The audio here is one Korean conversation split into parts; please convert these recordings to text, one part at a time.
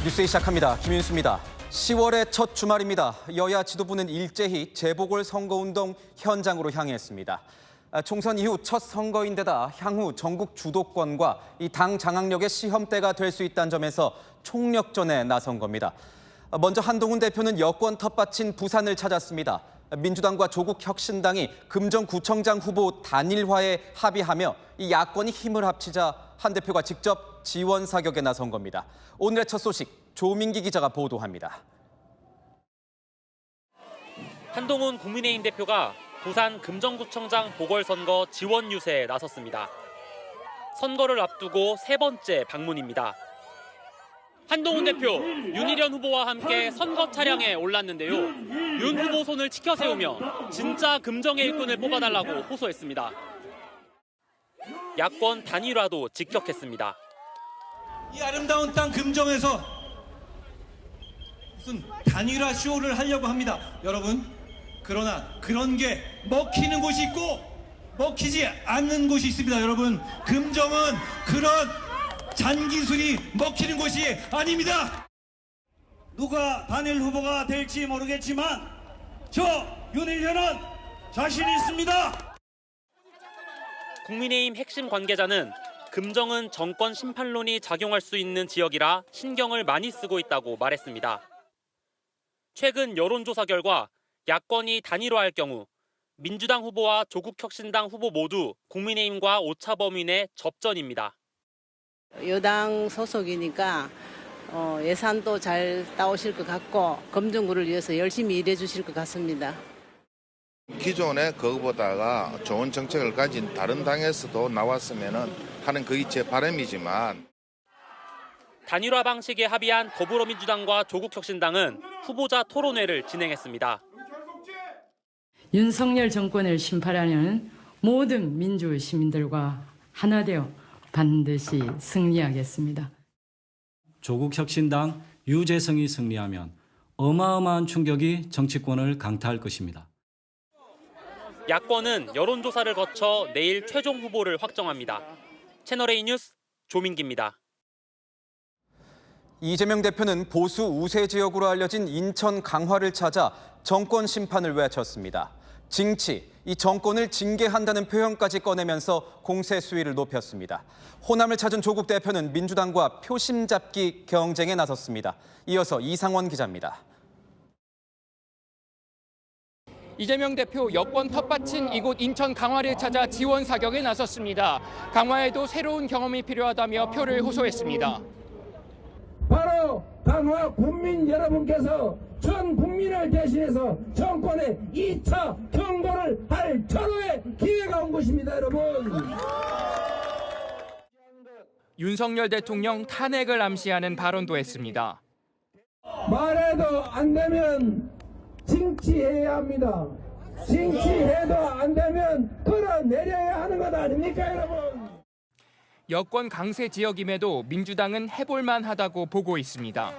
뉴스 시작합니다. 김윤수입니다. 10월의 첫 주말입니다. 여야 지도부는 일제히 재보궐선거운동 현장으로 향했습니다. 총선 이후 첫 선거인데다 향후 전국 주도권과 이 당 장악력의 시험대가 될 수 있다는 점에서 총력전에 나선 겁니다. 먼저 한동훈 대표는 여권 텃밭인 부산을 찾았습니다. 민주당과 조국혁신당이 금정구청장 후보 단일화에 합의하며 이 야권이 힘을 합치자 한 대표가 직접 지원 사격에 나선 겁니다. 오늘의 첫 소식 조민기 기자가 보도합니다. 한동훈 국민의힘 대표가 부산 금정구청장 보궐선거 지원 유세에 나섰습니다. 선거를 앞두고 세 번째 방문입니다. 한동훈 대표, 윤희련 후보와 함께 선거 차량에 올랐는데요. 윤 후보 손을 치켜 세우며 진짜 금정의 일꾼을 뽑아달라고 호소했습니다. 야권 단일화도 직격했습니다. 이 아름다운 땅 금정에서 무슨 단일화 쇼를 하려고 합니다. 여러분, 그러나 그런 게 먹히는 곳이 있고 먹히지 않는 곳이 있습니다. 여러분, 금정은 그런 잔기술이 먹히는 곳이 아닙니다. 누가 단일 후보가 될지 모르겠지만 저 윤희련은 자신 있습니다. 국민의힘 핵심 관계자는 금정은 정권 심판론이 작용할 수 있는 지역이라 신경을 많이 쓰고 있다고 말했습니다. 최근 여론조사 결과 야권이 단일화할 경우 민주당 후보와 조국혁신당 후보 모두 국민의힘과 오차범위 접전입니다. 여당 소속이니까 예산도 잘 따오실 것 같고 검증구를 위해서 열심히 일해 주실 것 같습니다. 기존에 그거보다가 좋은 정책을 가진 다른 당에서도 나왔으면 하는 그게 제 바람이지만 단일화 방식에 합의한 더불어민주당과 조국혁신당은 후보자 토론회를 진행했습니다. 윤석열 정권을 심판하는 모든 민주 시민들과 하나 되어 반드시 승리하겠습니다. 조국혁신당 유재성이 승리하면 어마어마한 충격이 정치권을 강타할 것입니다. 야권은 여론조사를 거쳐 내일 최종 후보를 확정합니다. 채널A 뉴스 조민기입니다. 이재명 대표는 보수 우세 지역으로 알려진 인천 강화를 찾아 정권 심판을 외쳤습니다. 징치, 이 정권을 징계한다는 표현까지 꺼내면서 공세 수위를 높였습니다. 호남을 찾은 조국 대표는 민주당과 표심 잡기 경쟁에 나섰습니다. 이어서 이상원 기자입니다. 이재명 대표 여권 텃밭인 이곳 인천 강화를 찾아 지원 사격에 나섰습니다. 강화에도 새로운 경험이 필요하다며 표를 호소했습니다. 바로 강화 국민 여러분께서 전 국민을 대신해서 정권에 2차 경고를 할 절호의 기회가 온 것입니다, 여러분. 윤석열 대통령 탄핵을 암시하는 발언도 했습니다. 말해도 안 되면 징치해야 합니다. 징치해도 안 되면 끌어내려야 하는 것 아닙니까, 여러분? 여권 강세 지역임에도 민주당은 해볼만 하다고 보고 있습니다.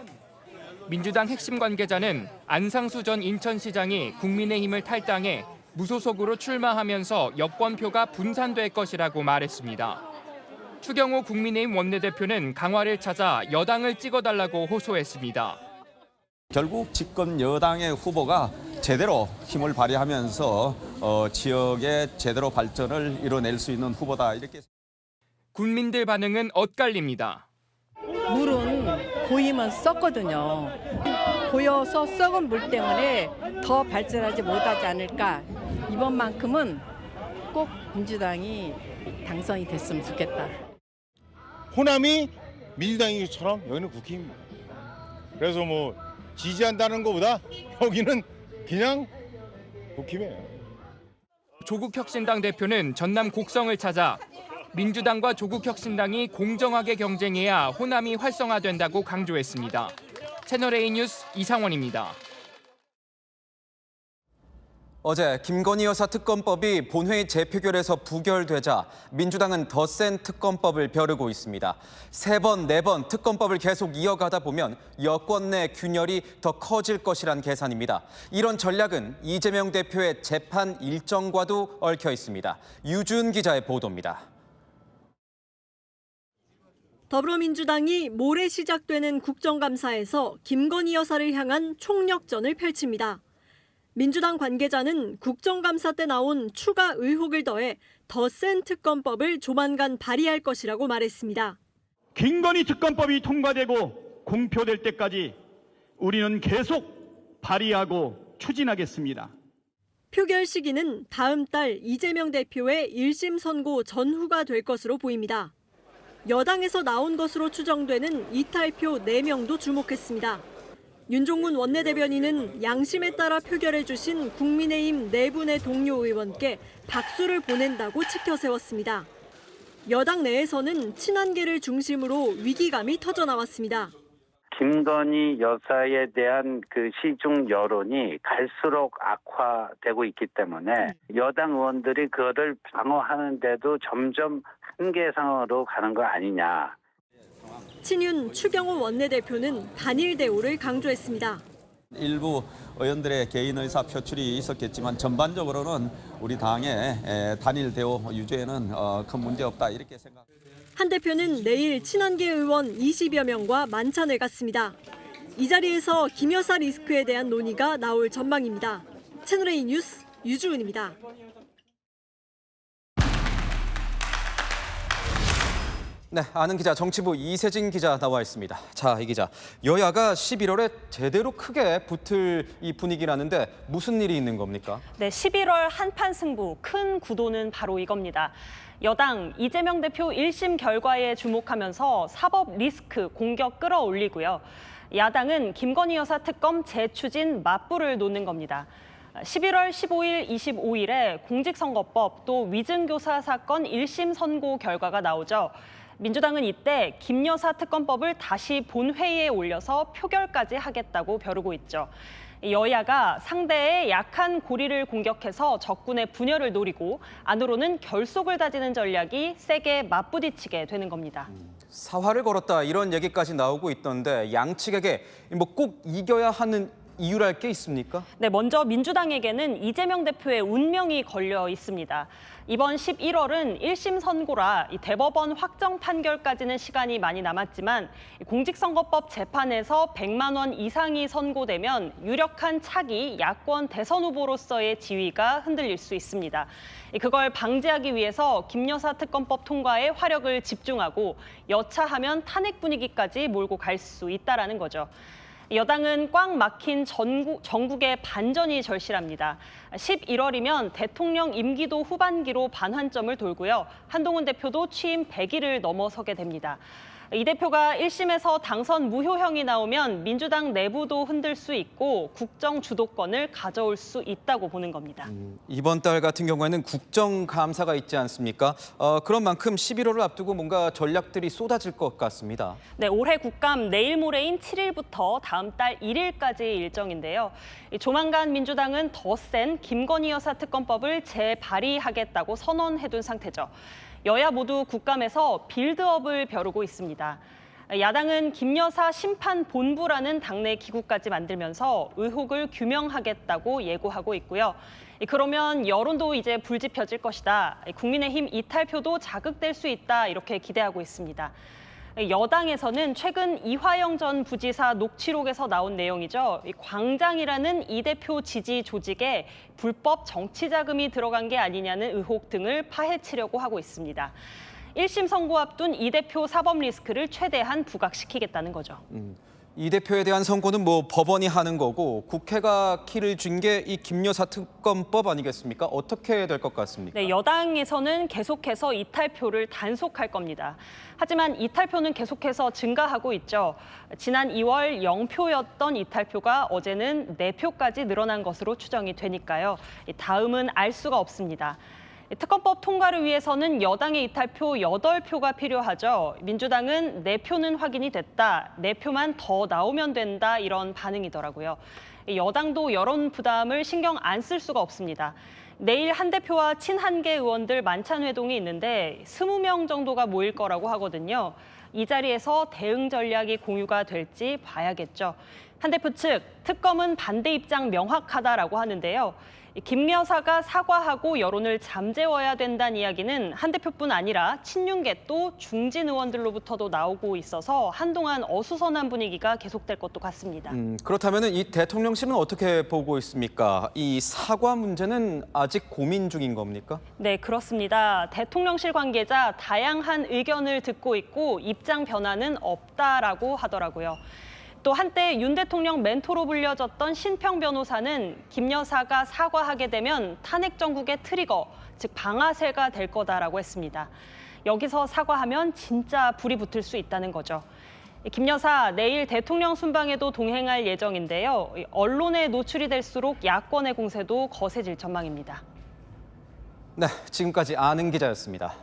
민주당 핵심 관계자는 안상수 전 인천시장이 국민의힘을 탈당해 무소속으로 출마하면서 여권표가 분산될 것이라고 말했습니다. 추경호 국민의힘 원내대표는 강화를 찾아 여당을 찍어달라고 호소했습니다. 결국 집권 여당의 후보가 제대로 힘을 발휘하면서 지역의 제대로 발전을 이뤄낼 수 있는 후보다 이렇게. 국민들 반응은 엇갈립니다. 물은 고이면 썩거든요. 고여서 썩은 물 때문에 더 발전하지 못하지 않을까. 이번만큼은 꼭 민주당이 당선이 됐으면 좋겠다. 호남이 민주당이처럼 여기는 국힘입니다. 그래서 뭐 지지한다는 것보다 여기는 그냥 국힘이에요. 조국혁신당 대표는 전남 곡성을 찾아 민주당과 조국혁신당이 공정하게 경쟁해야 호남이 활성화된다고 강조했습니다. 채널A 뉴스 이상원입니다. 어제 김건희 여사 특검법이 본회의 재표결에서 부결되자 민주당은 더 센 특검법을 벼르고 있습니다. 3번, 4번 특검법을 계속 이어가다 보면 여권 내 균열이 더 커질 것이란 계산입니다. 이런 전략은 이재명 대표의 재판 일정과도 얽혀 있습니다. 유준 기자의 보도입니다. 더불어민주당이 모레 시작되는 국정감사에서 김건희 여사를 향한 총력전을 펼칩니다. 민주당 관계자는 국정감사 때 나온 추가 의혹을 더해 더 센 특검법을 조만간 발의할 것이라고 말했습니다. 김건희 특검법이 통과되고 공표될 때까지 우리는 계속 발의하고 추진하겠습니다. 표결 시기는 다음 달 이재명 대표의 1심 선고 전후가 될 것으로 보입니다. 여당에서 나온 것으로 추정되는 이탈표 4명도 주목했습니다. 윤종훈 원내대변인은 양심에 따라 표결해 주신 국민의힘 4분의 동료 의원께 박수를 보낸다고 치켜세웠습니다. 여당 내에서는 친한계를 중심으로 위기감이 터져나왔습니다. 김건희 여사에 대한 그 시중 여론이 갈수록 악화되고 있기 때문에 여당 의원들이 그거를 방어하는데도 점점 한계 상황으로 가는 거 아니냐. 친윤 추경호 원내대표는 단일 대우를 강조했습니다. 일부 의원들의 개인 의사 표출이 있었겠지만 전반적으로는 우리 당의 단일 대우 유지에는 큰 문제 없다 이렇게 생각합니다. 한 대표는 내일 친한계 의원 20여 명과 만찬을 갖습니다. 이 자리에서 김 여사 리스크에 대한 논의가 나올 전망입니다. 채널A 뉴스 유주은입니다. 네, 아는 기자 정치부 이세진 기자 나와 있습니다. 자, 이 기자, 여야가 11월에 제대로 크게 붙을 이 분위기라는데 무슨 일이 있는 겁니까? 네, 11월 한판 승부, 큰 구도는 바로 이겁니다. 여당 이재명 대표 1심 결과에 주목하면서 사법 리스크 공격 끌어올리고요. 야당은 김건희 여사 특검 재추진 맞불을 놓는 겁니다. 11월 15일, 25일에 공직선거법 또 위증교사 사건 1심 선고 결과가 나오죠. 민주당은 이때 김 여사 특검법을 다시 본회의에 올려서 표결까지 하겠다고 벼르고 있죠. 여야가 상대의 약한 고리를 공격해서 적군의 분열을 노리고 안으로는 결속을 다지는 전략이 세게 맞부딪히게 되는 겁니다. 사활을 걸었다 이런 얘기까지 나오고 있던데 양측에게 뭐 꼭 이겨야 하는 이유랄 게 있습니까? 네, 먼저 민주당에게는 이재명 대표의 운명이 걸려 있습니다. 이번 11월은 1심 선고라 대법원 확정 판결까지는 시간이 많이 남았지만 공직선거법 재판에서 100만 원 이상이 선고되면 유력한 차기 야권 대선 후보로서의 지위가 흔들릴 수 있습니다. 그걸 방지하기 위해서 김 여사 특검법 통과에 화력을 집중하고 여차하면 탄핵 분위기까지 몰고 갈 수 있다라는 거죠. 여당은 꽉 막힌 전국의 반전이 절실합니다. 11월이면 대통령 임기도 후반기로 반환점을 돌고요. 한동훈 대표도 취임 100일을 넘어서게 됩니다. 이 대표가 1심에서 당선 무효형이 나오면 민주당 내부도 흔들 수 있고 국정 주도권을 가져올 수 있다고 보는 겁니다. 이번 달 같은 경우에는 국정감사가 있지 않습니까? 그런 만큼 11월을 앞두고 뭔가 전략들이 쏟아질 것 같습니다. 네, 올해 국감 내일 모레인 7일부터 다음 달 1일까지 일정인데요. 조만간 민주당은 더 센 김건희 여사 특검법을 재발의하겠다고 선언해둔 상태죠. 여야 모두 국감에서 빌드업을 벼르고 있습니다. 야당은 김 여사 심판본부라는 당내 기구까지 만들면서 의혹을 규명하겠다고 예고하고 있고요. 그러면 여론도 이제 불지펴질 것이다. 국민의힘 이탈표도 자극될 수 있다. 이렇게 기대하고 있습니다. 여당에서는 최근 이화영 전 부지사 녹취록에서 나온 내용이죠. 광장이라는 이 대표 지지 조직에 불법 정치 자금이 들어간 게 아니냐는 의혹 등을 파헤치려고 하고 있습니다. 1심 선고 앞둔 이 대표 사법 리스크를 최대한 부각시키겠다는 거죠. 이 대표에 대한 선고는 뭐 법원이 하는 거고 국회가 키를 쥔 게 이 김 여사 특검법 아니겠습니까? 어떻게 될 것 같습니까? 네, 여당에서는 계속해서 이탈표를 단속할 겁니다. 하지만 이탈표는 계속해서 증가하고 있죠. 지난 2월 0표였던 이탈표가 어제는 4표까지 늘어난 것으로 추정이 되니까요. 다음은 알 수가 없습니다. 특검법 통과를 위해서는 여당의 이탈표 8표가 필요하죠. 민주당은 4표는 확인이 됐다. 4표만 더 나오면 된다. 이런 반응이더라고요. 여당도 여론 부담을 신경 안 쓸 수가 없습니다. 내일 한 대표와 친한계 의원들 만찬 회동이 있는데 20명 정도가 모일 거라고 하거든요. 이 자리에서 대응 전략이 공유가 될지 봐야겠죠. 한 대표 측 특검은 반대 입장 명확하다라고 하는데요. 김 여사가 사과하고 여론을 잠재워야 된다는 이야기는 한 대표뿐 아니라 친윤계 또 중진 의원들로부터도 나오고 있어서 한동안 어수선한 분위기가 계속될 것도 같습니다. 그렇다면 이 대통령실은 어떻게 보고 있습니까? 이 사과 문제는 아직 고민 중인 겁니까? 네, 그렇습니다. 대통령실 관계자 다양한 의견을 듣고 있고 입장 변화는 없다라고 하더라고요. 또 한때 윤 대통령 멘토로 불려졌던 신평 변호사는 김 여사가 사과하게 되면 탄핵 정국의 트리거, 즉 방아쇠가 될 거다라고 했습니다. 여기서 사과하면 진짜 불이 붙을 수 있다는 거죠. 김 여사 내일 대통령 순방에도 동행할 예정인데요. 언론에 노출이 될수록 야권의 공세도 거세질 전망입니다. 네, 지금까지 아는 기자였습니다.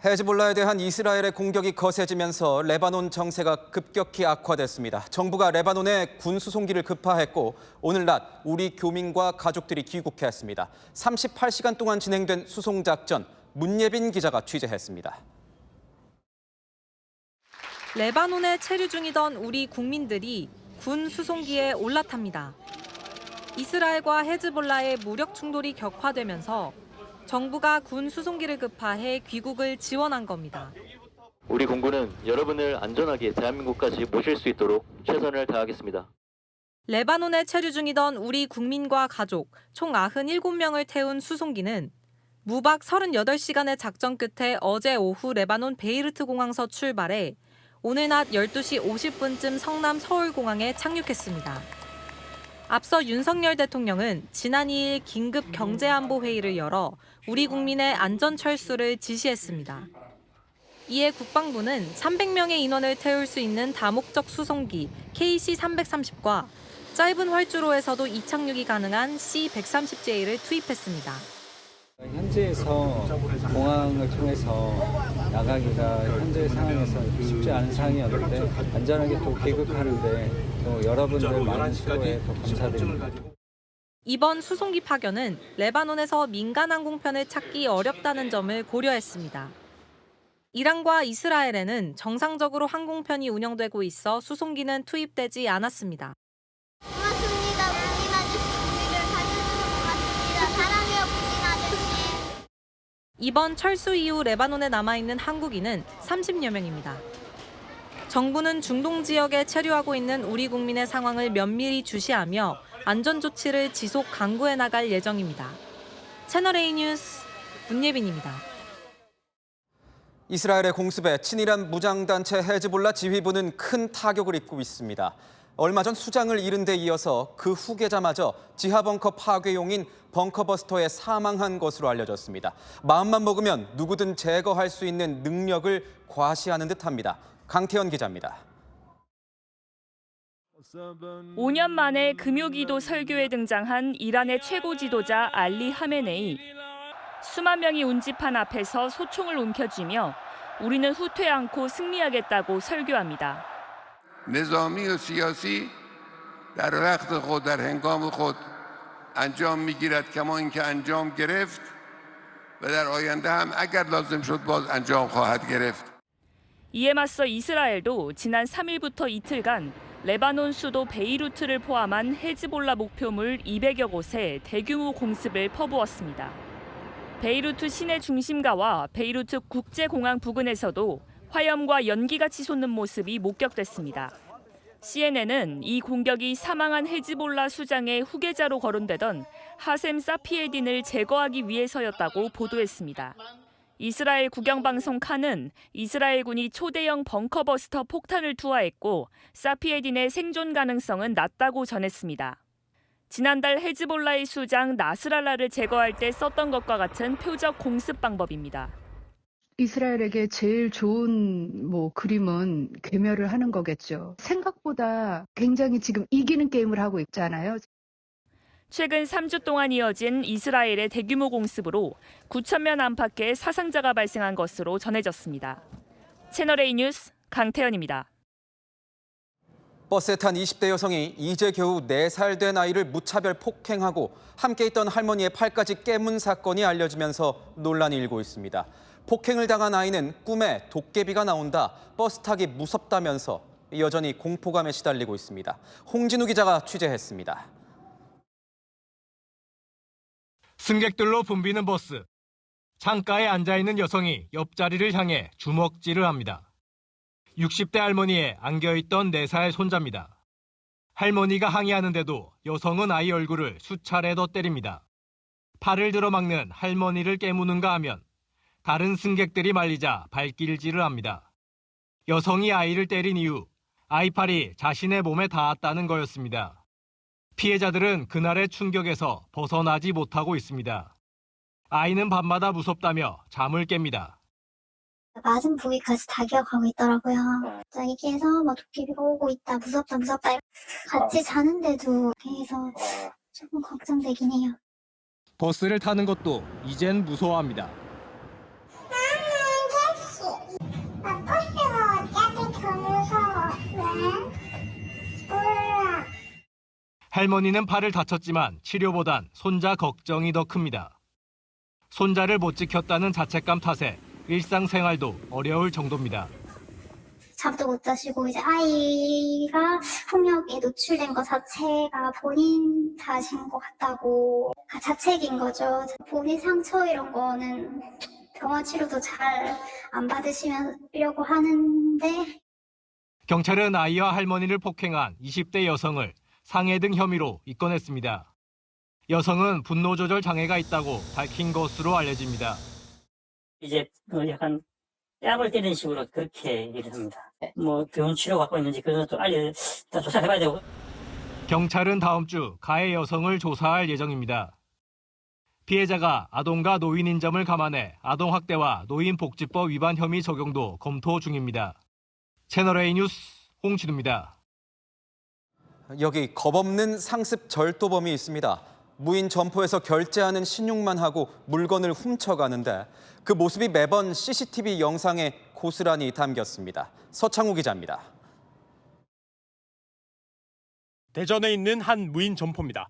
헤즈볼라에 대한 이스라엘의 공격이 거세지면서 레바논 정세가 급격히 악화됐습니다. 정부가 레바논에 군 수송기를 급파했고 오늘 낮 우리 교민과 가족들이 귀국했습니다. 38시간 동안 진행된 수송작전, 문예빈 기자가 취재했습니다. 레바논에 체류 중이던 우리 국민들이 군 수송기에 올라탑니다. 이스라엘과 헤즈볼라의 무력 충돌이 격화되면서 정부가 군 수송기를 급파해 귀국을 지원한 겁니다. 우리 공군은 여러분을 안전하게 대한민국까지 모실 수 있도록 최선을 다하겠습니다. 레바논에 체류 중이던 우리 국민과 가족 총 97명을 태운 수송기는 무박 38시간의 작전 끝에 어제 오후 레바논 베이루트 공항서 출발해 오늘 낮 12시 50분쯤 성남 서울공항에 착륙했습니다. 앞서 윤석열 대통령은 지난 2일 긴급 경제안보회의를 열어 우리 국민의 안전 철수를 지시했습니다. 이에 국방부는 300명의 인원을 태울 수 있는 다목적 수송기 KC-330과 짧은 활주로에서도 이착륙이 가능한 C-130J를 투입했습니다. 현지에서 공항을 통해서 나가기가 현재 상황에서 쉽지 않은 상황이었는데 안전하게 또 귀국하는데 또 여러분들 많은 수고에 또 감사드립니다. 이번 수송기 파견은 레바논에서 민간 항공편을 찾기 어렵다는 점을 고려했습니다. 이란과 이스라엘에는 정상적으로 항공편이 운영되고 있어 수송기는 투입되지 않았습니다. 고맙습니다. 국민 아저씨 우리를 살려줘서 고맙습니다. 사랑해요 국민 아저씨. 이번 철수 이후 레바논에 남아있는 한국인은 30여 명입니다. 정부는 중동 지역에 체류하고 있는 우리 국민의 상황을 면밀히 주시하며 안전 조치를 지속 강구해 나갈 예정입니다. 채널A 뉴스 문예빈입니다. 이스라엘의 공습에 친이란 무장단체 헤즈볼라 지휘부는 큰 타격을 입고 있습니다. 얼마 전 수장을 잃은 데 이어서 그 후계자마저 지하벙커 파괴용인 벙커버스터에 사망한 것으로 알려졌습니다. 마음만 먹으면 누구든 제거할 수 있는 능력을 과시하는 듯합니다. 강태현 기자입니다. 5년 만에 금요기도 설교에 등장한 이란의 최고 지도자 알리 하메네이. 수만 명이 운집한 앞에서 소총을 움켜쥐며 우리는 후퇴 않고 승리하겠다고 설교합니다. نظامی و سیاسی در وقت خود در هنگام خود انجام میگیرد کما اینکه انجام گرفت و در آینده هم اگر لازم شد باز انجام خواهد گرفت. 이에 맞서 이스라엘도 지난 3일부터 이틀간 레바논 수도 베이루트를 포함한 헤즈볼라 목표물 200여 곳에 대규모 공습을 퍼부었습니다. 베이루트 시내 중심가와 베이루트 국제공항 부근에서도 화염과 연기같이 솟는 모습이 목격됐습니다. CNN은 이 공격이 사망한 헤즈볼라 수장의 후계자로 거론되던 하셈 사피에딘을 제거하기 위해서였다고 보도했습니다. 이스라엘 국영방송 칸은 이스라엘군이 초대형 벙커버스터 폭탄을 투하했고 사피에딘의 생존 가능성은 낮다고 전했습니다. 지난달 헤즈볼라의 수장 나스랄라를 제거할 때 썼던 것과 같은 표적 공습 방법입니다. 이스라엘에게 제일 좋은 그림은 괴멸을 하는 거겠죠. 생각보다 굉장히 지금 이기는 게임을 하고 있잖아요. 최근 3주 동안 이어진 이스라엘의 대규모 공습으로 9,000명 안팎의 사상자가 발생한 것으로 전해졌습니다. 채널A 뉴스 강태현입니다. 버스에 탄 20대 여성이 이제 겨우 4살 된 아이를 무차별 폭행하고 함께 있던 할머니의 팔까지 깨문 사건이 알려지면서 논란이 일고 있습니다. 폭행을 당한 아이는 꿈에 도깨비가 나온다, 버스 타기 무섭다면서 여전히 공포감에 시달리고 있습니다. 홍진우 기자가 취재했습니다. 승객들로 붐비는 버스. 창가에 앉아있는 여성이 옆자리를 향해 주먹질을 합니다. 60대 할머니의 안겨있던 4살 손자입니다. 할머니가 항의하는데도 여성은 아이 얼굴을 수차례 더 때립니다. 팔을 들어막는 할머니를 깨무는가 하면 다른 승객들이 말리자 발길질을 합니다. 여성이 아이를 때린 이유, 아이 팔이 자신의 몸에 닿았다는 거였습니다. 피해자들은 그날의 충격에서 벗어나지 못하고 있습니다. 아이는 밤마다 무섭다며 잠을 깹니다. 맞은 부위까지 다 기억하고 있더라고요. 얘기해서 도깨비가 오고 있다, 무섭다, 무섭다. 같이 자는데도 계속 조금 걱정되긴 해요. 버스를 타는 것도 이젠 무서워합니다. 버스가 어차피 더 무서워. 왜? 몰라. 할머니는 팔을 다쳤지만 치료보단 손자 걱정이 더 큽니다. 손자를 못 지켰다는 자책감 탓에 일상생활도 어려울 정도입니다. 잠도 못 자시고 이제 아이가 폭력에 노출된 것 자체가 본인 탓인 것 같다고 자책인 거죠. 본인 상처 이런 거는 병원 치료도 잘 안 받으시려고 하는데. 경찰은 아이와 할머니를 폭행한 20대 여성을 상해 등 혐의로 입건했습니다. 여성은 분노 조절 장애가 있다고 밝힌 것으로 알려집니다. 이제 약간 뺨을 때리는 식으로 그렇게 얘기를 합니다. 병원 치료 받고 있는지 그런 것도 일단 조사해봐야 되고. 경찰은 다음 주 가해 여성을 조사할 예정입니다. 피해자가 아동과 노인인 점을 감안해 아동학대와 노인복지법 위반 혐의 적용도 검토 중입니다. 채널A 뉴스 홍진우입니다. 여기 겁없는 상습 절도범이 있습니다. 무인 점포에서 결제하는 신용만 하고 물건을 훔쳐가는데 그 모습이 매번 CCTV 영상에 고스란히 담겼습니다. 서창우 기자입니다. 대전에 있는 한 무인 점포입니다.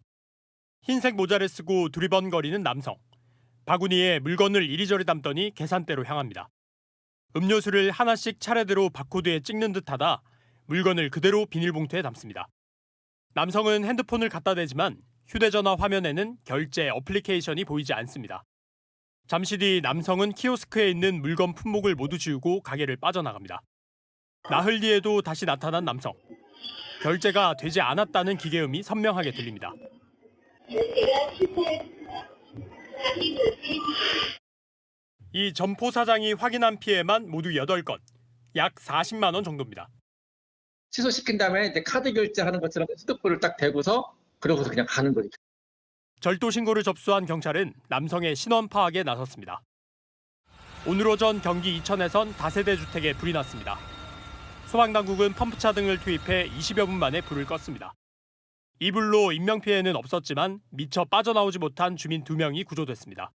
흰색 모자를 쓰고 두리번거리는 남성. 바구니에 물건을 이리저리 담더니 계산대로 향합니다. 음료수를 하나씩 차례대로 바코드에 찍는 듯하다 물건을 그대로 비닐봉투에 담습니다. 남성은 핸드폰을 갖다 대지만 휴대전화 화면에는 결제 어플리케이션이 보이지 않습니다. 잠시 뒤 남성은 키오스크에 있는 물건 품목을 모두 지우고 가게를 빠져나갑니다. 나흘 뒤에도 다시 나타난 남성. 결제가 되지 않았다는 기계음이 선명하게 들립니다. 이 점포 사장이 확인한 피해만 모두 8건, 약 40만 원 정도입니다. 취소시킨 다음에 이제 카드 결제하는 것처럼 휴대폰을 딱 대고서 그러고서 그냥 가는 거니까. 절도 신고를 접수한 경찰은 남성의 신원 파악에 나섰습니다. 오늘 오전 경기 이천에선 다세대 주택에 불이 났습니다. 소방당국은 펌프차 등을 투입해 20여 분 만에 불을 껐습니다. 이 불로 인명피해는 없었지만 미처 빠져나오지 못한 주민 2명이 구조됐습니다.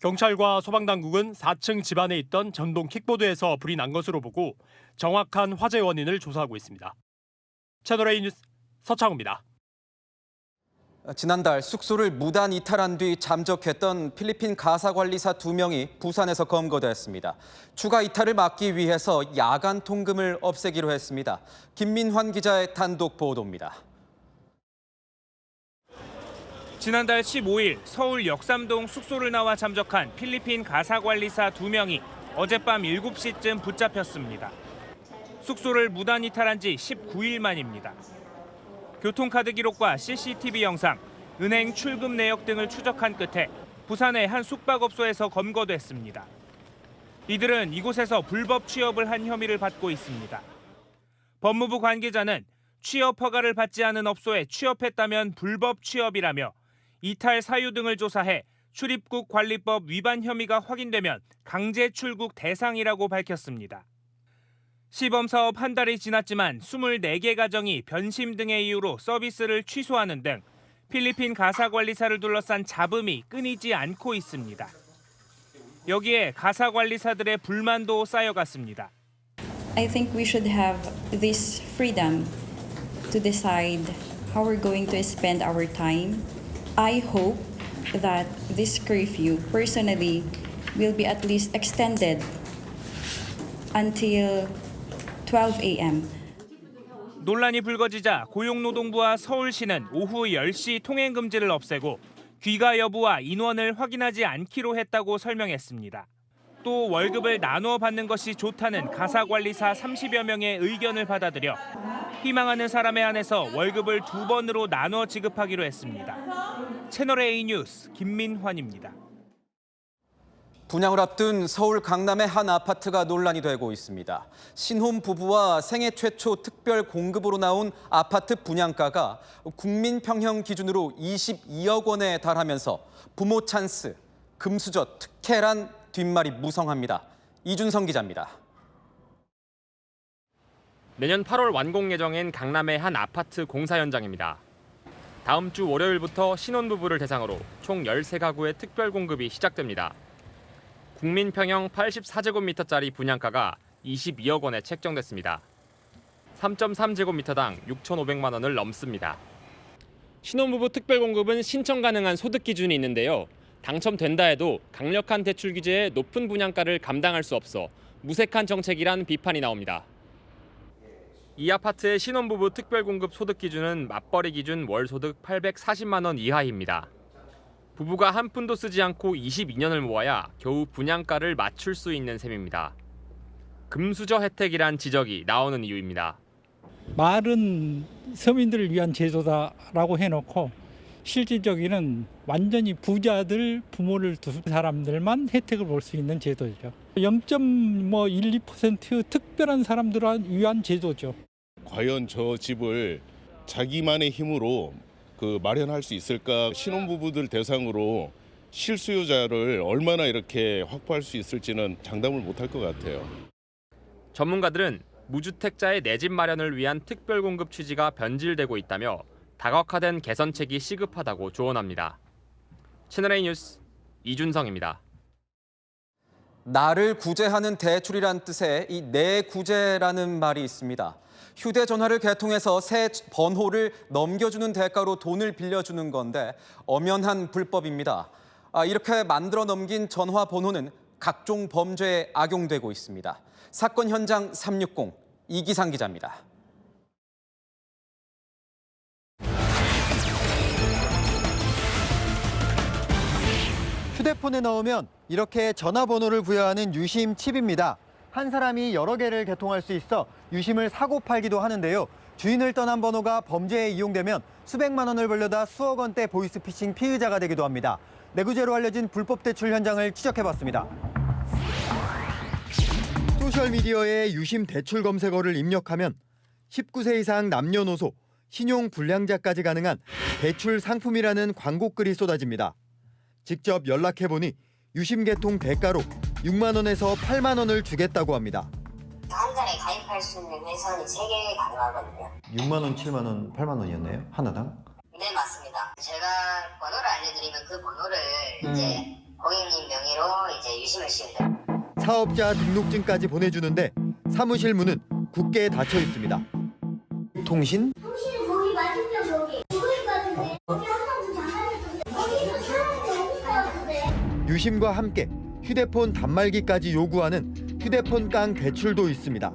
경찰과 소방당국은 4층 집안에 있던 전동 킥보드에서 불이 난 것으로 보고 정확한 화재 원인을 조사하고 있습니다. 채널A 뉴스 서창우입니다. 지난달 숙소를 무단 이탈한 뒤 잠적했던 필리핀 가사관리사 2명이 부산에서 검거됐습니다. 추가 이탈을 막기 위해서 야간 통금을 없애기로 했습니다. 김민환 기자의 단독 보도입니다. 지난달 15일 서울 역삼동 숙소를 나와 잠적한 필리핀 가사관리사 2명이 어젯밤 7시쯤 붙잡혔습니다. 숙소를 무단 이탈한 지 19일 만입니다. 교통카드 기록과 CCTV 영상, 은행 출금 내역 등을 추적한 끝에 부산의 한 숙박업소에서 검거됐습니다. 이들은 이곳에서 불법 취업을 한 혐의를 받고 있습니다. 법무부 관계자는 취업 허가를 받지 않은 업소에 취업했다면 불법 취업이라며 이탈 사유 등을 조사해 출입국 관리법 위반 혐의가 확인되면 강제 출국 대상이라고 밝혔습니다. 시범 사업 한 달이 지났지만 24개 가정이 변심 등의 이유로 서비스를 취소하는 등 필리핀 가사관리사를 둘러싼 잡음이 끊이지 않고 있습니다. 여기에 가사관리사들의 불만도 쌓여갔습니다. I think we should have this freedom to decide how we're going to spend our time. I hope that this curfew personally will be at least extended until 12 a.m. 논란이 불거지자 고용노동부와 서울시는 오후 10시 통행 금지를 없애고 귀가 여부와 인원을 확인하지 않기로 했다고 설명했습니다. 또 월급을 나누어 받는 것이 좋다는 가사관리사 30여 명의 의견을 받아들여 희망하는 사람에 한해서 월급을 2번으로 나누어 지급하기로 했습니다. 채널A 뉴스 김민환입니다. 분양을 앞둔 서울 강남의 한 아파트가 논란이 되고 있습니다. 신혼 부부와 생애 최초 특별 공급으로 나온 아파트 분양가가 국민평형 기준으로 22억 원에 달하면서 부모 찬스, 금수저 특혜란 뒷말이 무성합니다. 이준성 기자입니다. 내년 8월 완공 예정인 강남의 한 아파트 공사 현장입니다. 다음 주 월요일부터 신혼부부를 대상으로 총 13가구의 특별 공급이 시작됩니다. 국민평형 84제곱미터짜리 분양가가 22억 원에 책정됐습니다. 3.3제곱미터당 6,500만 원을 넘습니다. 신혼부부 특별 공급은 신청 가능한 소득 기준이 있는데요. 당첨된다 해도 강력한 대출 규제에 높은 분양가를 감당할 수 없어 무색한 정책이란 비판이 나옵니다. 이 아파트의 신혼부부 특별 공급 소득 기준은 맞벌이 기준 월 소득 840만 원 이하입니다. 부부가 한 푼도 쓰지 않고 22년을 모아야 겨우 분양가를 맞출 수 있는 셈입니다. 금수저 혜택이란 지적이 나오는 이유입니다. 말은 서민들을 위한 제도다라고 해놓고 실질적으로는 완전히 부자들, 부모를 둔 사람들만 혜택을 볼 수 있는 제도죠. 0.12% 특별한 사람들을 위한 제도죠. 과연 저 집을 자기만의 힘으로 마련할 수 있을까? 신혼부부들 대상으로 실수요자를 얼마나 이렇게 확보할 수 있을지는 장담을 못할 것 같아요. 전문가들은 무주택자의 내 집 마련을 위한 특별 공급 취지가 변질되고 있다며 다각화된 개선책이 시급하다고 조언합니다. 채널A 뉴스 이준성입니다. 나를 구제하는 대출이란 뜻의 이 내 구제라는 말이 있습니다. 휴대전화를 개통해서 새 번호를 넘겨주는 대가로 돈을 빌려주는 건데 엄연한 불법입니다. 이렇게 만들어 넘긴 전화 번호는 각종 범죄에 악용되고 있습니다. 사건 현장 360 이기상 기자입니다. 휴대폰에 넣으면 이렇게 전화번호를 부여하는 유심 칩입니다. 한 사람이 여러 개를 개통할 수 있어 유심을 사고 팔기도 하는데요. 주인을 떠난 번호가 범죄에 이용되면 수백만 원을 벌려다 수억 원대 보이스피싱 피의자가 되기도 합니다. 내구재로 알려진 불법 대출 현장을 추적해봤습니다. 소셜미디어에 유심 대출 검색어를 입력하면 19세 이상 남녀노소, 신용불량자까지 가능한 대출 상품이라는 광고글이 쏟아집니다. 직접 연락해보니 유심 개통 대가로 6만 원에서 8만 원을 주겠다고 합니다. 한 달에 가입할 수 있는 회선이 3개 가능하거든요. 6만 원, 7만 원, 8만 원이었나요? 하나당? 네, 맞습니다. 제가 번호를 알려드리면 그 번호를 이제 고객님 명의로 이제 유심을 씌우면 돼요. 사업자 등록증까지 보내주는데 사무실 문은 굳게 닫혀 있습니다. 통신? 통신은 거기 맞은편 저기. 거기 같은데. 거기 항상 장난했던데. 거기서 사람들이 없을 것 같은데. 유심과 함께 휴대폰 단말기까지 요구하는 휴대폰 깡 대출도 있습니다.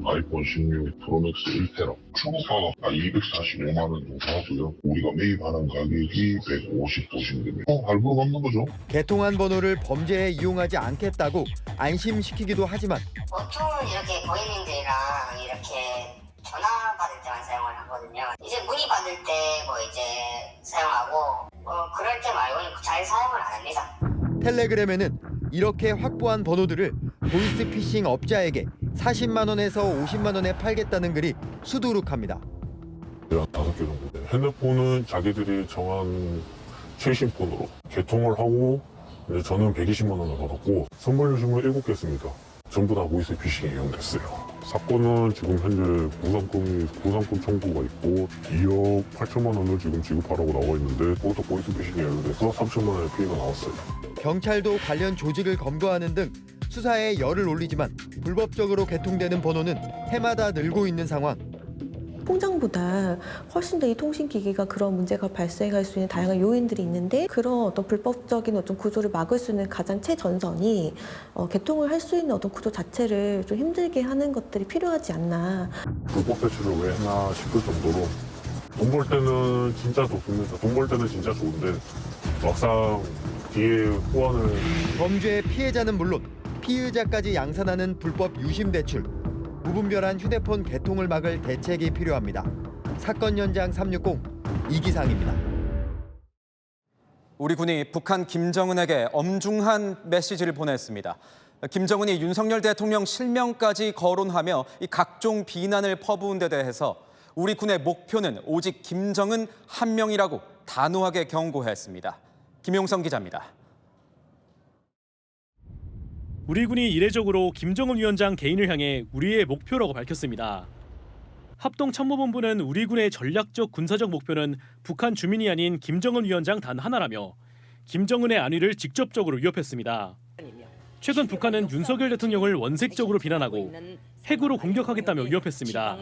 아이폰 16 프로맥스 1테라 추가가 245만 원 정도 하고요. 우리가 매입하는 가격이 150도씩 됩니다. 할부로 갚는 거죠. 개통한 번호를 범죄에 이용하지 않겠다고 안심시키기도 하지만 보통은 이렇게 고객님들이랑 이렇게 전화 받을 때만 사용을 하거든요. 이제 문의 받을 때 뭐 이제 사용하고 그럴 때 말고는 잘 사용을 안 합니다. 텔레그램에는 이렇게 확보한 번호들을 보이스피싱 업자에게 40만 원에서 50만 원에 팔겠다는 글이 수두룩합니다. 5개 정도 돼요. 핸드폰은 자기들이 정한 최신 폰으로 개통을 하고 이제 저는 120만 원을 받았고 선물 유심을 7개 했습니다. 전부 다 보이스피싱에 이용됐어요. 사건은 지금 현재 구상금 청구가 있고 2억 8천만 원을 지금 지급하라고 나와 있는데 그것도 보이스피싱에 연루돼서 3천만 원의 피해가 나왔어요. 경찰도 관련 조직을 검거하는 등 수사에 열을 올리지만 불법적으로 개통되는 번호는 해마다 늘고 있는 상황. 통장보다 훨씬 더 이 통신기기가 그런 문제가 발생할 수 있는 다양한 요인들이 있는데 그런 어떤 불법적인 어떤 구조를 막을 수 있는 가장 최전선이 개통을 할 수 있는 어떤 구조 자체를 좀 힘들게 하는 것들이 필요하지 않나. 불법 대출을 왜 했나 싶을 정도로 돈 벌 때는 진짜 좋습니다. 돈 벌 때는 진짜 좋은데 막상 뒤에 후환을 범죄의 피해자는 물론 피의자까지 양산하는 불법 유심 대출. 무분별한 휴대폰 개통을 막을 대책이 필요합니다. 사건 현장 360 이기상입니다. 우리 군이 북한 김정은에게 엄중한 메시지를 보냈습니다. 김정은이 윤석열 대통령 실명까지 거론하며 이 각종 비난을 퍼부은 데 대해서 우리 군의 목표는 오직 김정은 한 명이라고 단호하게 경고했습니다. 김용성 기자입니다. 우리 군이 이례적으로 김정은 위원장 개인을 향해 우리의 목표라고 밝혔습니다. 합동참모본부는 우리 군의 전략적 군사적 목표는 북한 주민이 아닌 김정은 위원장 단 하나라며 김정은의 안위를 직접적으로 위협했습니다. 최근 북한은 윤석열 대통령을 원색적으로 비난하고 핵으로 공격하겠다며 위협했습니다.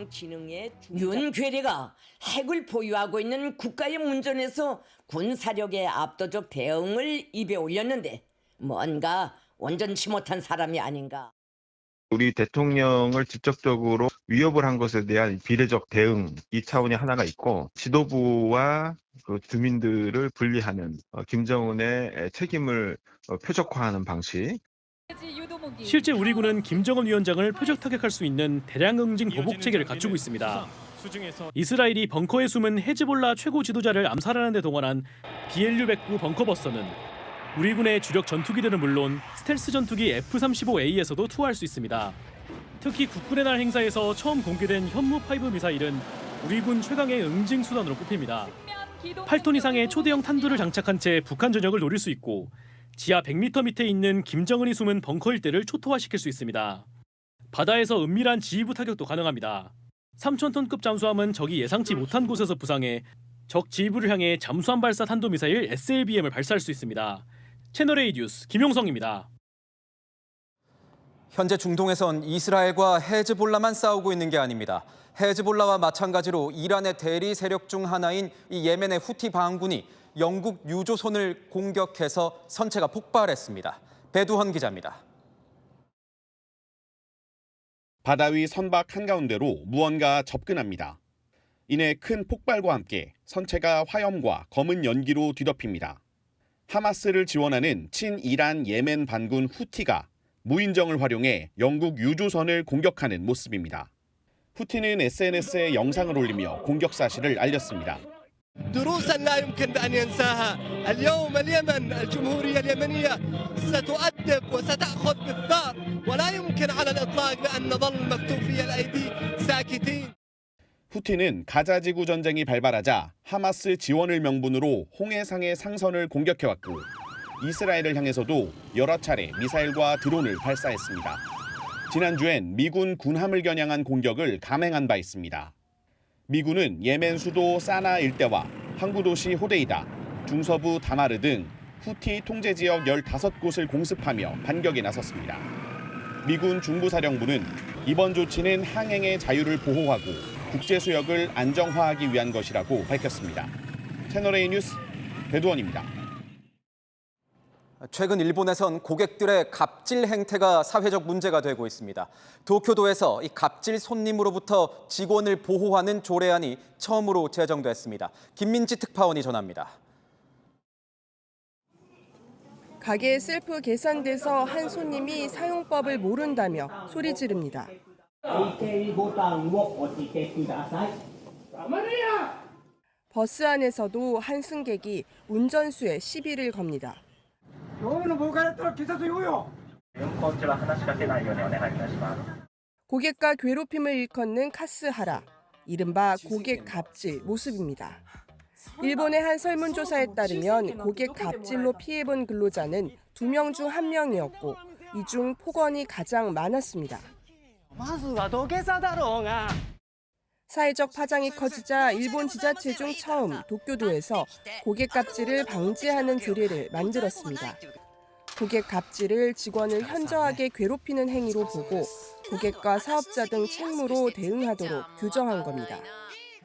윤 괴뢰가 핵을 보유하고 있는 국가의 문전에서 군사력의 압도적 대응을 입에 올렸는데 뭔가 온전치 못한 사람이 아닌가. 우리 대통령을 직접적으로 위협을 한 것에 대한 비례적 대응 이 차원이 하나가 있고 지도부와 그 주민들을 분리하는 김정은의 책임을 표적화하는 방식. 실제 우리 군은 김정은 위원장을 표적 타격할 수 있는 대량 응징 보복 체계를 갖추고 있습니다. 이스라엘이 벙커에 숨은 헤즈볼라 최고 지도자를 암살하는 데 동원한 BLU-109 벙커버스터는 우리 군의 주력 전투기들은 물론 스텔스 전투기 F-35A에서도 투하할 수 있습니다. 특히 국군의 날 행사에서 처음 공개된 현무-5 미사일은 우리 군 최강의 응징 수단으로 꼽힙니다. 8톤 이상의 초대형 탄두를 장착한 채 북한 전역을 노릴 수 있고 지하 100m 밑에 있는 김정은이 숨은 벙커 일대를 초토화시킬 수 있습니다. 바다에서 은밀한 지휘부 타격도 가능합니다. 3,000톤급 잠수함은 적이 예상치 못한 곳에서 부상해 적 지휘부를 향해 잠수함 발사 탄도미사일 SLBM을 발사할 수 있습니다. 채널A 뉴스 김용성입니다. 현재 중동에선 이스라엘과 헤즈볼라만 싸우고 있는 게 아닙니다. 헤즈볼라와 마찬가지로 이란의 대리 세력 중 하나인 이 예멘의 후티 반군이 영국 유조선을 공격해서 선체가 폭발했습니다. 배두헌 기자입니다. 바다 위 선박 한가운데로 무언가 접근합니다. 이내 큰 폭발과 함께 선체가 화염과 검은 연기로 뒤덮입니다. 하마스를 지원하는 친이란 예멘 반군 후티가 무인정을 활용해 영국 유조선을 공격하는 모습입니다. 후티는 SNS에 영상을 올리며 공격 사실을 알렸습니다. دروسا لا يمكن بأن ينساها. اليوم اليمن الجمهورية اليمنية ستؤدب وستأخذ بالثار ولا يمكن على الإطلاق بأن نظل مكتوفي الأيدي ساكتين. 후티는 가자 지구 전쟁이 발발하자 하마스 지원을 명분으로 홍해상의 상선을 공격해왔고 이스라엘을 향해서도 여러 차례 미사일과 드론을 발사했습니다. 지난주엔 미군 군함을 겨냥한 공격을 감행한 바 있습니다. 미군은 예멘 수도 사나 일대와 항구 도시 호데이다, 중서부 다마르 등 후티 통제 지역 15곳을 공습하며 반격에 나섰습니다. 미군 중부사령부는 이번 조치는 항행의 자유를 보호하고 국제 수역을 안정화하기 위한 것이라고 밝혔습니다. 채널A 뉴스 배두원입니다. 최근 일본에선 고객들의 갑질 행태가 사회적 문제가 되고 있습니다. 도쿄도에서 이 갑질 손님으로부터 직원을 보호하는 조례안이 처음으로 제정됐습니다. 김민지 특파원이 전합니다. 가게 셀프 계산대에서 한 손님이 사용법을 모른다며 소리 지릅니다. 버스 안에서도 한 승객이 운전수에 시비를 겁니다. 고객과 괴롭힘을 일컫는 카스하라, 이른바 고객 갑질 모습입니다. 일본의 한 설문조사에 따르면 고객 갑질로 피해본 근로자는 2명 중 1명이었고 이 중 폭언이 가장 많았습니다. 사회적 파장이 커지자 일본 지자체 중 처음 도쿄도에서 고객 갑질을 방지하는 조례를 만들었습니다. 고객 갑질을 직원을 현저하게 괴롭히는 행위로 보고 고객과 사업자 등 책무로 대응하도록 규정한 겁니다.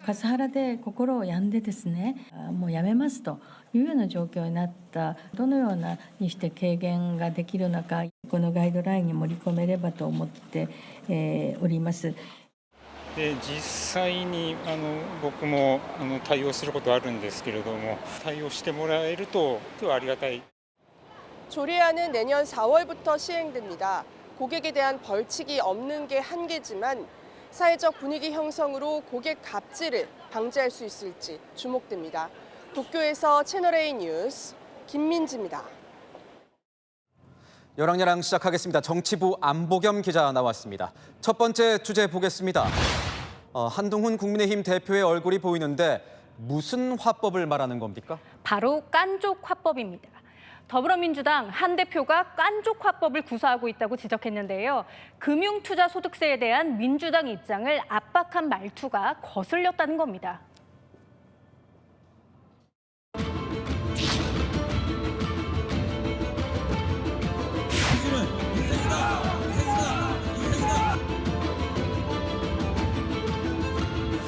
カスハラで心を病んでですね、もうやめますというような状況になった。どのようなにして軽減ができるのか、このガイドラインに盛り込めればと思っております。で実際に僕も対応することあるんですけれども、対応してもらえるとありがたい。 조례안은 내년 4월부터 시행됩니다. 고객에 대한 벌칙이 없는 게 한계지만 사회적 분위기 형성으로 고객 갑질을 방지할 수 있을지 주목됩니다. 도쿄에서 채널A 뉴스 김민지입니다. 열왕열왕 시작하겠습니다. 정치부 안보겸 기자 나왔습니다. 첫 번째 주제 보겠습니다. 한동훈 국민의힘 대표의 얼굴이 보이는데 무슨 화법을 말하는 겁니까? 바로 깐족 화법입니다. 더불어민주당 한 대표가 깐족 화법을 구사하고 있다고 지적했는데요. 금융투자소득세에 대한 민주당 입장을 압박한 말투가 거슬렸다는 겁니다.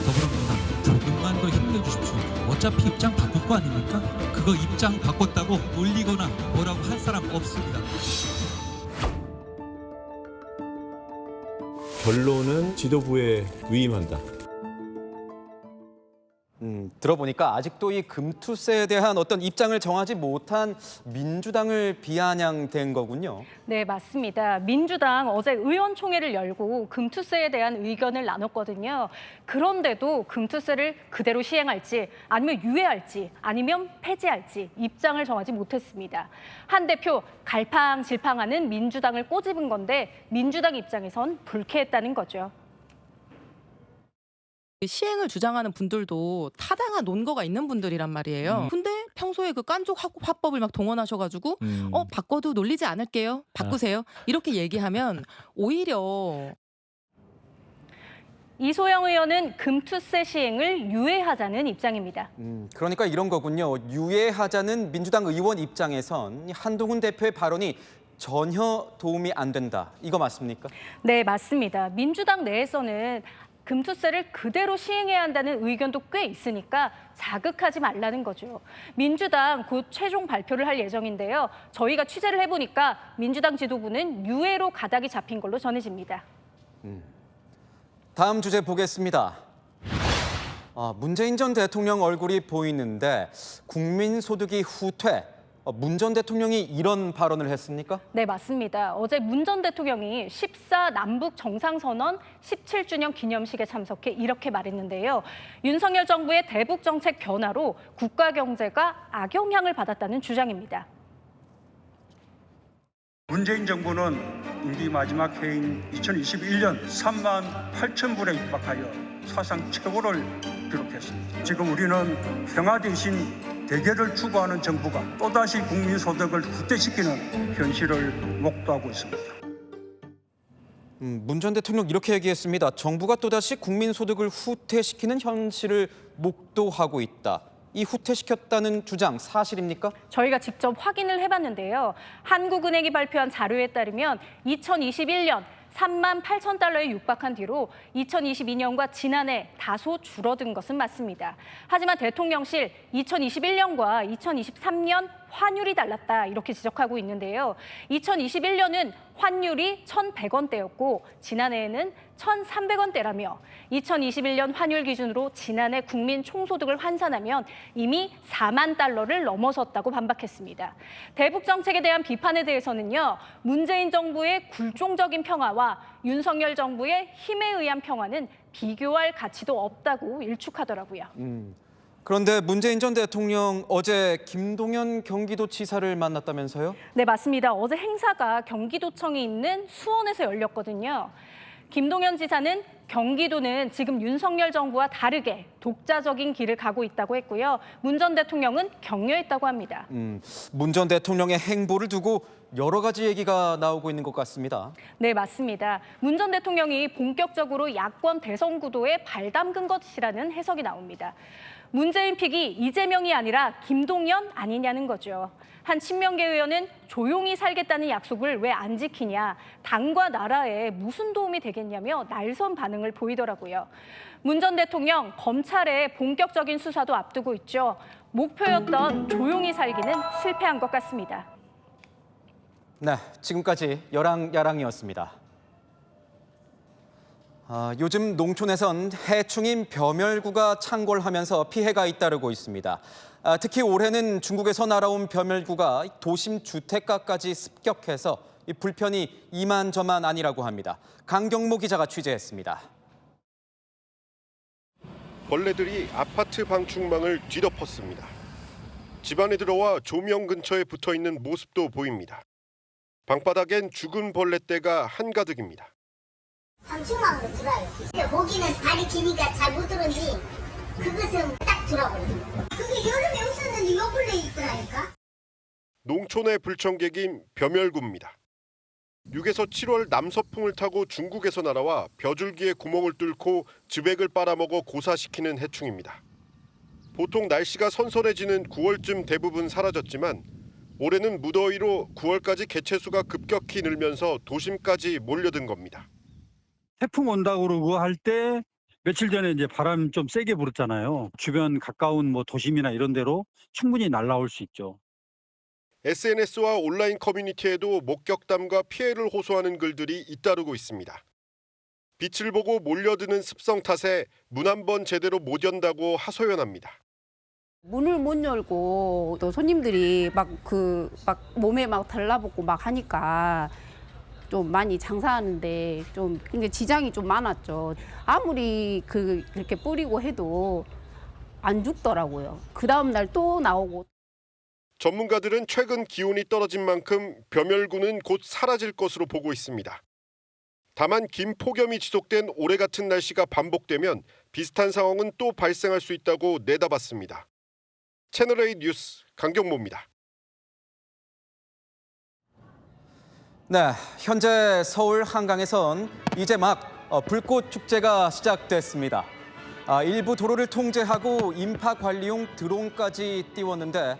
더불어민주당 조금만 더 힘내주십시오. 어차피 입장 바꿀 거 아닙니까? 그거 입장 바꿨다고 놀리거나 뭐라고 할 사람 없습니다. 결론은 지도부에 위임한다. 들어보니까 아직도 이 금투세에 대한 어떤 입장을 정하지 못한 민주당을 비아냥댄 거군요. 네, 맞습니다. 민주당 어제 의원총회를 열고 금투세에 대한 의견을 나눴거든요. 그런데도 금투세를 그대로 시행할지 아니면 유예할지 아니면 폐지할지 입장을 정하지 못했습니다. 한 대표 갈팡질팡하는 민주당을 꼬집은 건데 민주당 입장에선 불쾌했다는 거죠. 시행을 주장하는 분들도 타당한 논거가 있는 분들이란 말이에요. 근데 평소에 그 깐족 화법을 막 동원하셔가지고 바꿔도 놀리지 않을게요. 바꾸세요. 이렇게 얘기하면 오히려 이소영 의원은 금투세 시행을 유예하자는 입장입니다. 그러니까 이런 거군요. 유예하자는 민주당 의원 입장에선 한동훈 대표의 발언이 전혀 도움이 안 된다. 이거 맞습니까? 네, 맞습니다. 민주당 내에서는 금투세를 그대로 시행해야 한다는 의견도 꽤 있으니까 자극하지 말라는 거죠. 민주당 곧 최종 발표를 할 예정인데요. 저희가 취재를 해보니까 민주당 지도부는 유예로 가닥이 잡힌 걸로 전해집니다. 다음 주제 보겠습니다. 문재인 전 대통령 얼굴이 보이는데 국민소득이 후퇴. 문 전 대통령이 이런 발언을 했습니까? 네, 맞습니다. 어제 문 전 대통령이 14 남북 정상선언 17주년 기념식에 참석해 이렇게 말했는데요. 윤석열 정부의 대북 정책 변화로 국가 경제가 악영향을 받았다는 주장입니다. 문재인 정부는 임기 마지막 해인 2021년 3만 8천 불에 육박하여 사상 최고를 기록했습니다. 지금 우리는 평화 대신 대결을 추구하는 정부가 또다시 국민 소득을 후퇴시키는 현실을 목도하고 있습니다. 문 전 대통령 이렇게 얘기했습니다. 정부가 또다시 국민 소득을 후퇴시키는 현실을 목도하고 있다. 이 후퇴시켰다는 주장 사실입니까? 저희가 직접 확인을 해봤는데요. 한국은행이 발표한 자료에 따르면 2021년 3만 8천 달러에 육박한 뒤로 2022년과 지난해 다소 줄어든 것은 맞습니다. 하지만 대통령실 2021년과 2023년 환율이 달랐다 이렇게 지적하고 있는데요. 2021년은 환율이 1,100원대였고 지난해에는 1,300원대라며 2021년 환율 기준으로 지난해 국민 총소득을 환산하면 이미 4만 달러를 넘어섰다고 반박했습니다. 대북 정책에 대한 비판에 대해서는요. 문재인 정부의 굴종적인 평화와 윤석열 정부의 힘에 의한 평화는 비교할 가치도 없다고 일축하더라고요. 그런데 문재인 전 대통령 어제 김동연 경기도지사를 만났다면서요? 네, 맞습니다. 어제 행사가 경기도청이 있는 수원에서 열렸거든요. 김동연 지사는 경기도는 지금 윤석열 정부와 다르게 독자적인 길을 가고 있다고 했고요. 문 전 대통령은 격려했다고 합니다. 문 전 대통령의 행보를 두고 여러 가지 얘기가 나오고 있는 것 같습니다. 네, 맞습니다. 문 전 대통령이 본격적으로 야권 대선 구도에 발담근 것이라는 해석이 나옵니다. 문재인 픽이 이재명이 아니라 김동연 아니냐는 거죠. 한 친명계 의원은 조용히 살겠다는 약속을 왜 안 지키냐, 당과 나라에 무슨 도움이 되겠냐며 날선 반응을 보이더라고요. 문 전 대통령 검찰의 본격적인 수사도 앞두고 있죠. 목표였던 조용히 살기는 실패한 것 같습니다. 네, 지금까지 열왕야랑이었습니다. 요즘 농촌에선 해충인 벼멸구가 창궐하면서 피해가 잇따르고 있습니다. 특히 올해는 중국에서 날아온 벼멸구가 도심 주택가까지 습격해서 불편이 이만저만 아니라고 합니다. 강경모 기자가 취재했습니다. 벌레들이 아파트 방충망을 뒤덮었습니다. 집안에 들어와 조명 근처에 붙어있는 모습도 보입니다. 방바닥엔 죽은 벌레떼가 한가득입니다. 방충망으로 들어요. 모기는 발이 기니까 잘 못 들어오지. 그것은 딱 들어버려요. 그게 여름에 없었는데 요플레 있더라니까. 농촌의 불청객인 벼멸구입니다. 6에서 7월 남서풍을 타고 중국에서 날아와 벼줄기에 구멍을 뚫고 즙액을 빨아먹어 고사시키는 해충입니다. 보통 날씨가 선선해지는 9월쯤 대부분 사라졌지만 올해는 무더위로 9월까지 개체수가 급격히 늘면서 도심까지 몰려든 겁니다. 태풍 온다고 그러고 할 때 며칠 전에 이제 바람 좀 세게 불었잖아요. 주변 가까운 도심이나 이런 데로 충분히 날아올 수 있죠. SNS와 온라인 커뮤니티에도 목격담과 피해를 호소하는 글들이 잇따르고 있습니다. 빛을 보고 몰려드는 습성 탓에 문 한 번 제대로 못 연다고 하소연합니다. 문을 못 열고 또 손님들이 막 몸에 막 달라붙고 막 하니까 좀 많이 장사하는데 좀 지장이 좀 많았죠. 아무리 그렇게 뿌리고 해도 안 죽더라고요. 그 다음 날 또 나오고. 전문가들은 최근 기온이 떨어진 만큼 벼멸구는 곧 사라질 것으로 보고 있습니다. 다만 긴 폭염이 지속된 올해 같은 날씨가 반복되면 비슷한 상황은 또 발생할 수 있다고 내다봤습니다. 채널A 뉴스 강경모입니다. 네, 현재 서울 한강에선 이제 막 불꽃 축제가 시작됐습니다. 일부 도로를 통제하고 인파 관리용 드론까지 띄웠는데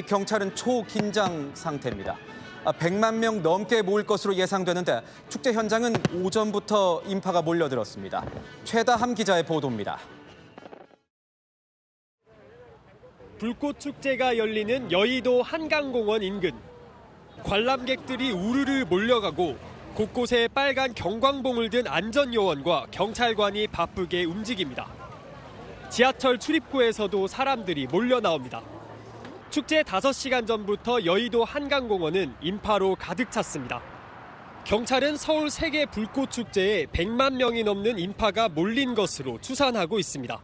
경찰은 초긴장 상태입니다. 100만 명 넘게 모일 것으로 예상되는데 축제 현장은 오전부터 인파가 몰려들었습니다. 최다함 기자의 보도입니다. 불꽃 축제가 열리는 여의도 한강공원 인근. 관람객들이 우르르 몰려가고 곳곳에 빨간 경광봉을 든 안전요원과 경찰관이 바쁘게 움직입니다. 지하철 출입구에서도 사람들이 몰려 나옵니다. 축제 5시간 전부터 여의도 한강공원은 인파로 가득 찼습니다. 경찰은 서울 세계 불꽃 축제에 100만 명이 넘는 인파가 몰린 것으로 추산하고 있습니다.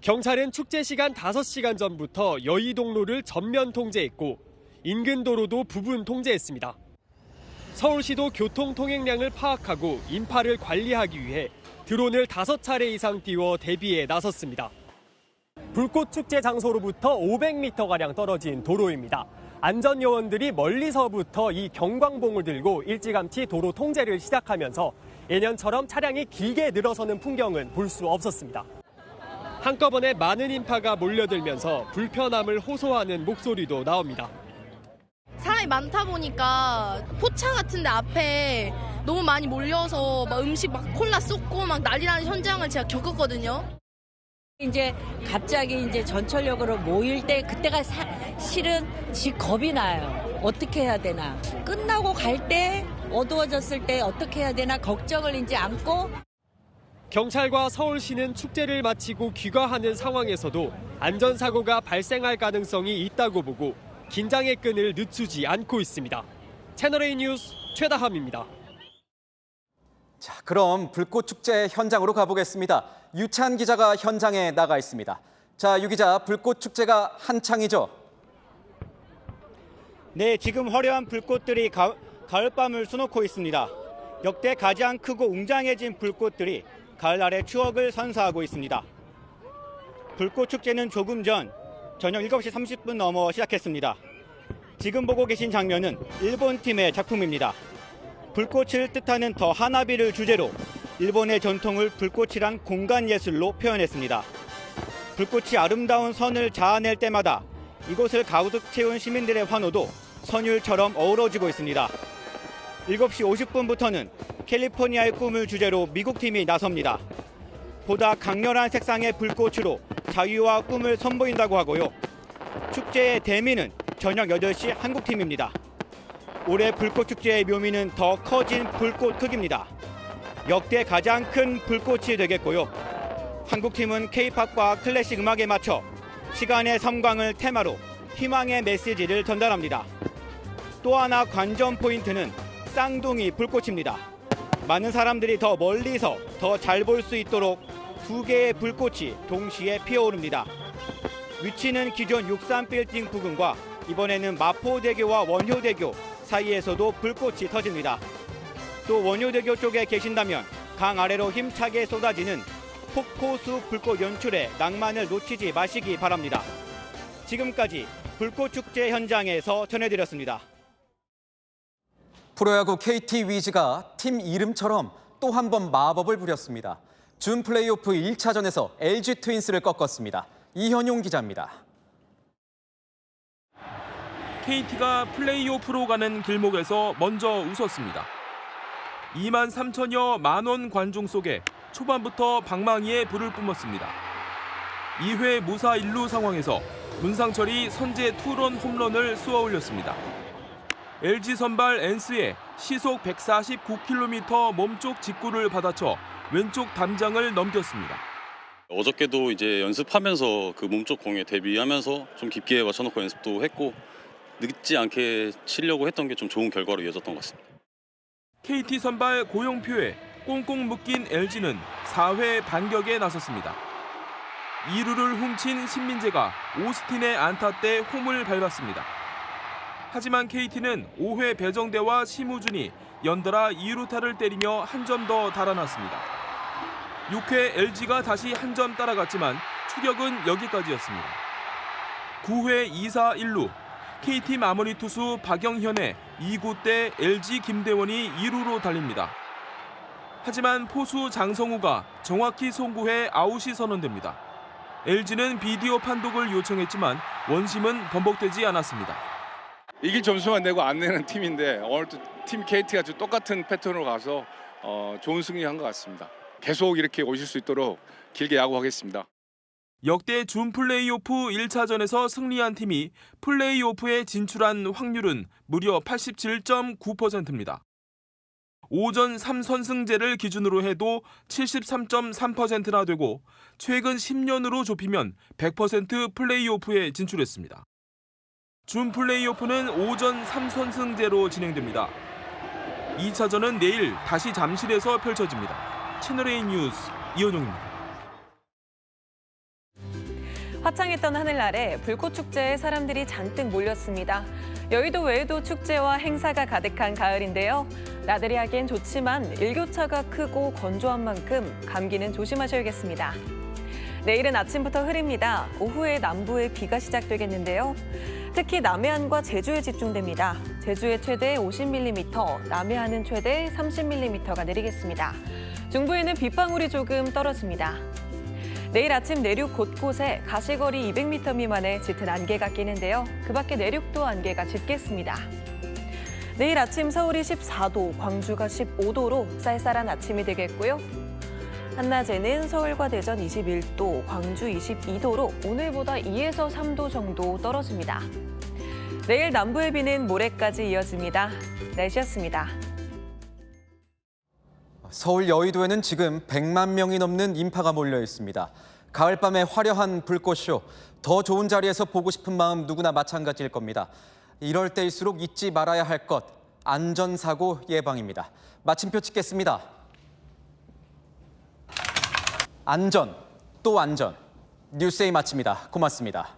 경찰은 축제 시간 5시간 전부터 여의동로를 전면 통제했고 인근 도로도 부분 통제했습니다. 서울시도 교통 통행량을 파악하고 인파를 관리하기 위해 드론을 5차례 이상 띄워 대비에 나섰습니다. 불꽃 축제 장소로부터 500m가량 떨어진 도로입니다. 안전요원들이 멀리서부터 이 경광봉을 들고 일찌감치 도로 통제를 시작하면서 예년처럼 차량이 길게 늘어서는 풍경은 볼 수 없었습니다. 한꺼번에 많은 인파가 몰려들면서 불편함을 호소하는 목소리도 나옵니다. 사람이 많다 보니까 포차 같은 데 앞에 너무 많이 몰려서 막 음식 막 콜라 쏟고 막 난리 나는 현장을 제가 겪었거든요. 이제 갑자기 이제 전철역으로 모일 때 그때가 실은 겁이 나요. 어떻게 해야 되나. 끝나고 갈 때 어두워졌을 때 어떻게 해야 되나 걱정을 이제 안고. 경찰과 서울시는 축제를 마치고 귀가하는 상황에서도 안전사고가 발생할 가능성이 있다고 보고 긴장의 끈을 늦추지 않고 있습니다. 채널A 뉴스 최다함입니다. 자, 그럼 불꽃 축제 현장으로 가보겠습니다. 유찬 기자가 현장에 나가 있습니다. 자, 유 기자, 불꽃 축제가 한창이죠? 네, 지금 화려한 불꽃들이 가을밤을 수놓고 있습니다. 역대 가장 크고 웅장해진 불꽃들이 가을날의 추억을 선사하고 있습니다. 불꽃 축제는 조금 전 저녁 7시 30분 넘어 시작했습니다. 지금 보고 계신 장면은 일본 팀의 작품입니다. 불꽃을 뜻하는 더 하나비를 주제로 일본의 전통을 불꽃이란 공간 예술로 표현했습니다. 불꽃이 아름다운 선을 자아낼 때마다 이곳을 가득 채운 시민들의 환호도 선율처럼 어우러지고 있습니다. 7시 50분부터는 캘리포니아의 꿈을 주제로 미국 팀이 나섭니다. 보다 강렬한 색상의 불꽃으로 자유와 꿈을 선보인다고 하고요. 축제의 대미는 저녁 8시 한국팀입니다. 올해 불꽃축제의 묘미는 더 커진 불꽃 크기입니다. 역대 가장 큰 불꽃이 되겠고요. 한국팀은 K-팝과 클래식 음악에 맞춰 시간의 섬광을 테마로 희망의 메시지를 전달합니다. 또 하나 관전 포인트는 쌍둥이 불꽃입니다. 많은 사람들이 더 멀리서 더 잘 볼 수 있도록 두 개의 불꽃이 동시에 피어오릅니다. 위치는 기존 63빌딩 부근과 이번에는 마포대교와 원효대교 사이에서도 불꽃이 터집니다. 또 원효대교 쪽에 계신다면 강 아래로 힘차게 쏟아지는 폭포수 불꽃 연출의 낭만을 놓치지 마시기 바랍니다. 지금까지 불꽃축제 현장에서 전해드렸습니다. 프로야구 KT 위즈가 팀 이름처럼 또 한 번 마법을 부렸습니다. 준 플레이오프 1차전에서 LG 트윈스를 꺾었습니다. 이현용 기자입니다. KT가 플레이오프로 가는 길목에서 먼저 웃었습니다. 2만 3천여 만원 관중 속에 초반부터 방망이에 불을 뿜었습니다. 2회 무사 1루 상황에서 문상철이 선제 투런 홈런을 쏘아 올렸습니다. LG 선발 엔스의 시속 149km 몸쪽 직구를 받아쳐 왼쪽 담장을 넘겼습니다. 어저께도 이제 연습하면서 그 몸쪽 공에 대비하면서 좀 깊게 맞춰놓고 연습도 했고 늦지 않게 치려고 했던 게 좀 좋은 결과로 이어졌던 것 같습니다. KT 선발 고용표에 꽁꽁 묶인 LG는 4회 반격에 나섰습니다. 2루를 훔친 신민재가 오스틴의 안타 때 홈을 밟았습니다. 하지만 KT는 5회 배정대와 심우준이 연달아 2루타를 때리며 한 점 더 달아났습니다. 6회 LG가 다시 한 점 따라갔지만 추격은 여기까지였습니다. 9회 2사 1루 KT 마무리 투수 박영현의 2구 때 LG 김대원이 2루로 달립니다. 하지만 포수 장성우가 정확히 송구해 아웃이 선언됩니다. LG는 비디오 판독을 요청했지만 원심은 번복되지 않았습니다. 이길 점수만 내고 안 내는 팀인데 오늘 또 팀 KT가 좀 똑같은 패턴으로 가서 좋은 승리한 것 같습니다. 계속 이렇게 오실 수 있도록 길게 야구하겠습니다. 역대 준 플레이오프 1차전에서 승리한 팀이 플레이오프에 진출한 확률은 무려 87.9%입니다. 오전 3선승제를 기준으로 해도 73.3%나 되고 최근 10년으로 좁히면 100% 플레이오프에 진출했습니다. 준 플레이오프는 오전 3선승제로 진행됩니다. 2차전은 내일 다시 잠실에서 펼쳐집니다. 채널A 뉴스 이현용입니다. 화창했던 하늘 아래 불꽃축제에 사람들이 잔뜩 몰렸습니다. 여의도 외에도 축제와 행사가 가득한 가을인데요. 나들이 하기엔 좋지만 일교차가 크고 건조한 만큼 감기는 조심하셔야겠습니다. 내일은 아침부터 흐립니다. 오후에 남부에 비가 시작되겠는데요. 특히 남해안과 제주에 집중됩니다. 제주에 최대 50mm, 남해안은 최대 30mm가 내리겠습니다. 중부에는 빗방울이 조금 떨어집니다. 내일 아침 내륙 곳곳에 가시거리 200m 미만의 짙은 안개가 끼는데요. 그 밖에 내륙도 안개가 짙겠습니다. 내일 아침 서울이 14도, 광주가 15도로 쌀쌀한 아침이 되겠고요. 한낮에는 서울과 대전 21도, 광주 22도로 오늘보다 2에서 3도 정도 떨어집니다. 내일 남부의 비는 모레까지 이어집니다. 날씨였습니다. 서울 여의도에는 지금 100만 명이 넘는 인파가 몰려 있습니다. 가을밤의 화려한 불꽃쇼, 더 좋은 자리에서 보고 싶은 마음 누구나 마찬가지일 겁니다. 이럴 때일수록 잊지 말아야 할 것, 안전사고 예방입니다. 마침표 찍겠습니다. 안전, 또 안전. 뉴스에이 마칩니다. 고맙습니다.